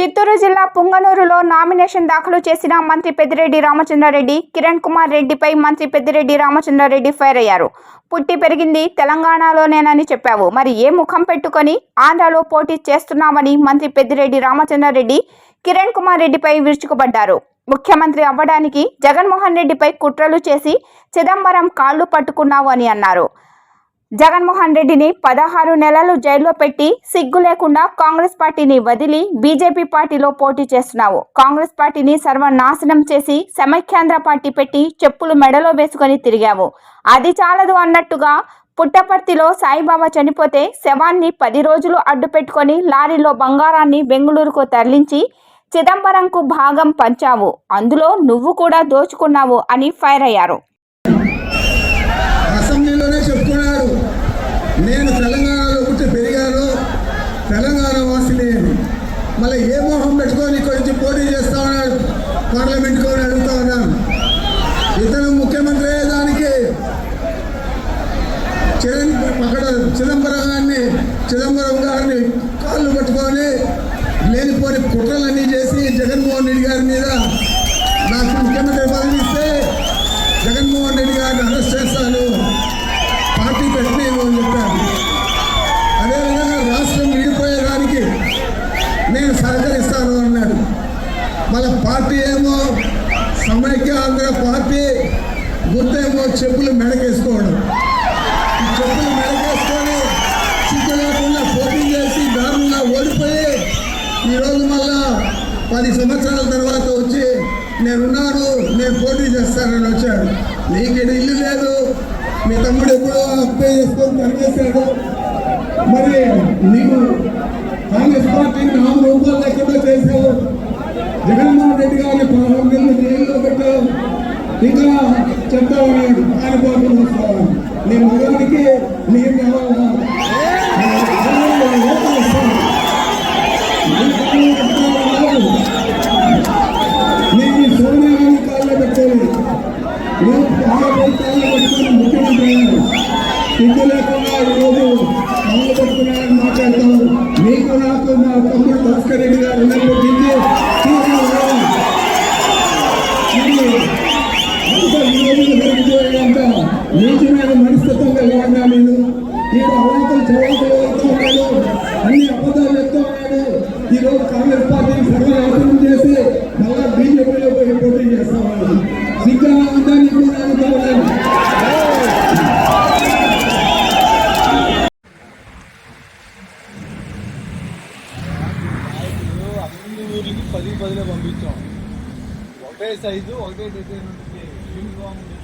చిత్తూరు జిల్లా పుంగనూరులో నామినేషన్ దాఖలు చేసిన మంత్రి పెద్దిరెడ్డి రామచంద్రారెడ్డి, కిరణ్ కుమార్ రెడ్డిపై మంత్రి పెద్దిరెడ్డి రామచంద్రారెడ్డి ఫైర్ అయ్యారు. పుట్టి పెరిగింది తెలంగాణలోనేనని చెప్పావు, మరి ఏ ముఖం పెట్టుకొని ఆంధ్రాలో పోటీ చేస్తున్నామని మంత్రి పెద్దిరెడ్డి రామచంద్రారెడ్డి కిరణ్ కుమార్ రెడ్డిపై విరుచుకుపడ్డారు. ముఖ్యమంత్రి అవ్వడానికి జగన్మోహన్ రెడ్డిపై కుట్రలు చేసి చిదంబరం కాళ్లు పట్టుకున్నావు అని అన్నారు. జగన్మోహన్ రెడ్డిని 16 నెలలు జైల్లో పెట్టి సిగ్గు లేకుండా కాంగ్రెస్ పార్టీని వదిలి బీజేపీ పార్టీలో పోటీ చేస్తున్నావు. కాంగ్రెస్ పార్టీని సర్వనాశనం చేసి సమైక్యాంధ్ర పార్టీ పెట్టి చెప్పులు మెడలో వేసుకొని తిరిగావు. అది చాలదు అన్నట్టుగా పుట్టపర్తిలో సాయిబాబా చనిపోతే శవాన్ని 10 రోజులు అడ్డు పెట్టుకొని లారీలో బంగారాన్ని బెంగళూరుకు తరలించి చిదంబరంకు భాగం పంచావు. అందులో నువ్వు కూడా దోచుకున్నావు అని ఫైర్ అయ్యారు. అసెంబ్లీలోనే చెప్పుకున్నారు, నేను తెలంగాణలో పుట్టి పెరిగాను, తెలంగాణ వాసిని. మళ్ళీ ఏ మోహం పెట్టుకొని కొంచెం పోటీ చేస్తా ఉన్నాడు, పార్లమెంట్కి అడుగుతా ఉన్నాను. ఇతను ముఖ్యమంత్రి అయ్యేదానికి అక్కడ చిదంబరం గారిని కాళ్ళు పట్టుకొని లేనిపోని కుట్రలన్నీ చేసి జగన్మోహన్ రెడ్డి గారి మీద నాకు ముఖ్యమంత్రి పదవి ఇస్తే జగన్మోహన్ రెడ్డి గారిని అరెస్ట్ చేస్తాను, పార్టీ పెట్టలేము అని చెప్పాను. అదేవిధంగా రాష్ట్రం విడిపోయేదానికి నేను సహకరిస్తాను అన్నాడు. మళ్ళీ పార్టీ ఏమో సమైక్య ఆంధ్ర పార్టీ, గుర్తేమో చెప్పులు మెడకేసుకోవడం. చెప్పులు మెడకేసుకొని సిగ్గు లేకుండా పోటీ చేసి దారుణంగా ఓడిపోయి ఈరోజు మళ్ళా 10 సంవత్సరాల తర్వాత వచ్చి నేనున్నాను, నేను పోటీ చేస్తానని వచ్చాడు. నీకు ఇల్లు లేదు, మీ తమ్ముడు ఎప్పుడో అప్పే చేసుకొని పనిచేశాడు. మరి నీకు కాంగ్రెస్ పార్టీని 4 రూపాయలు ఎక్కడో చేశావు. జగన్మోహన్ రెడ్డి గారిని 16 నెలలు జైల్లో పెట్టావు. ఇంకా చెప్తా ఉన్నాడు కానిపోతులు వస్తావు. నీ మగానికి నీకు కావాలా? నీకు సోనియా కాళ్ళు పెట్టాలి, నువ్వు కాళ్ళు పెట్టుకుని ముఖ్యమంత్రి అయ్యారు. సిగ్గు లేకుండా ఈరోజు కాళ్ళు పెట్టుకున్నాయని మాట్లాడతావు. నీకు నాకు మా తమ్ముడు భాస్కర్ రెడ్డి గారు ఉన్నప్పటికీ అంత నీచమైన మనస్తత్వం కలిగినా నేను ఈరోజు అవాంతలు చవాంతలు వెళ్తూ ఉన్నాడు, అన్ని అబద్ధాలు చెప్తూ ఉన్నాడు. ఈరోజు కాంగ్రెస్ పార్టీని సర్వనాశనం చేసి మళ్ళా బీజేపీలో పోయి పోటీ చేస్తా ఉన్నాడు. సిగ్గుగా ఉందా నీకు? నేను కావాలి. అన్ని ఊరికి 10 పంపించాం. ఒకటే సైజు, ఒకటే డిజైన్ ఉంటుంది, యూనిఫామ్ ఉంటుంది.